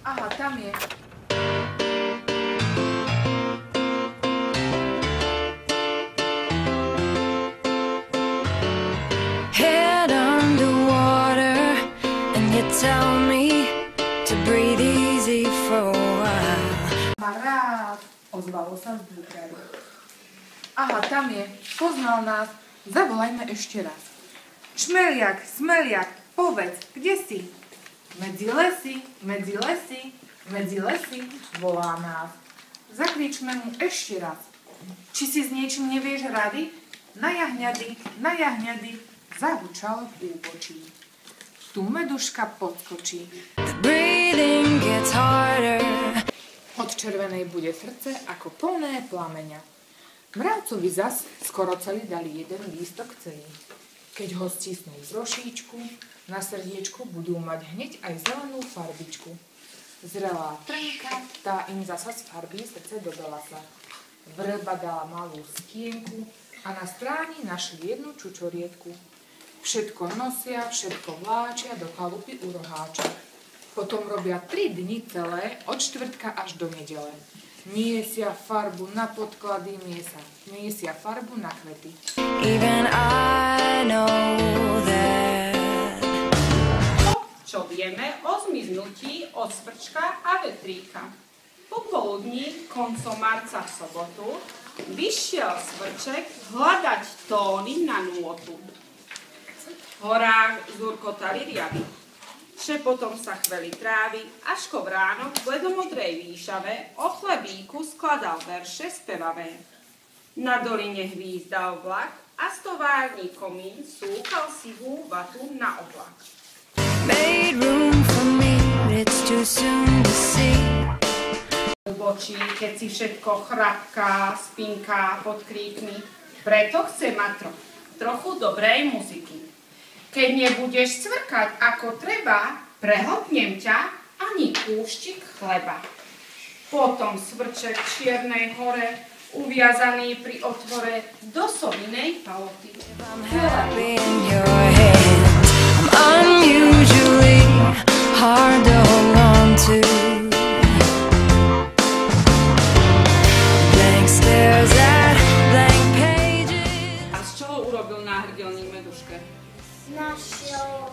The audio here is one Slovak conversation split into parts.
Aha, tam je. Head underwater and you tell me to breathe easy for a while. Má rád, ozvalo sa z búkary. Aha, tam je. Poznal nás. Zavolajme ešte raz. Šmeliak, smeliak, povedz, kde si? Medzi lesy, medzi lesy, medzi lesy, volá nás. Zakričme mu ešte raz. Či si s niečím nevieš rady? Na jahňady, zahučalo v úbočí. Tu meduška podskočí. The breathing gets harder. Od červenej bude srdce ako plné plameňa. Mravcovi zas skoro celý dali jeden lístok celý. Keď ho stisnú z rošíčku, na srdiečku budú mať hneď aj zelenú farbičku. Zrelá trnka, tá im zasa z farby srdce dodala sa. Vrba dala malú skienku a na stráni našli jednu čučoriedku. Všetko nosia, všetko vláčia do chalupy u roháča. Potom robia 3 dni celé, od štvrtka až do nedele. Niesia farbu na podklady, niesia farbu na kvety. Even I know that. Čo vieme o zmiznutí od Svrčka a Vetríka. Popoludní, koncom marca v sobotu, vyšiel Svrček hľadať tóny na nôtu. V horách zurkotali riavy. Šepotom sa chveli trávy, Aško vránok v bledomodrej výšave o chlebíku skladal verše spevavé. Na doline hvízdal vlak a stovárny komín súkal sivú vatu na oblak. Made room for me, but it's too soon to see. Ubočí, keď si všetko chrapká, spinká pod kríkmi, preto chce mať trochu dobrej muziky. Keď nebudeš cvrkať ako treba, prehltnem ťa ani kúštik chleba. Potom Svrček v Čiernej hore, uviazaný pri otvore do sovinej paloty. I'm happy in your hands. I'm unusually hard to hold on to. Blank stares at blank pages. A z čoho urobil náhrdelník meduške? Našiel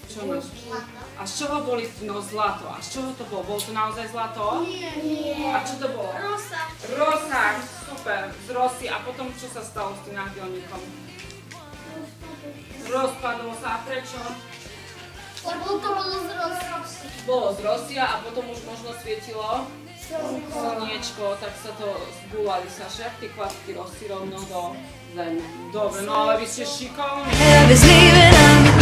Čo našiel? zlato. A z čoho boli zlato? A z čoho to bolo? Bolo to naozaj zlato? Nie. A čo to bolo? Rosa. Rosa, super, z rosy. A potom čo sa stalo s tým náhrdelníkom? Rozpadol sa. A prečo? Lebo to bolo z rosy. Bolo z rosy a potom už možno svietilo slniečko, tak sa to zbúlali sa však tie kvapky rosy rovno do zeme. Dobre, no ale vy ste šikovní. Love is leaving, I'm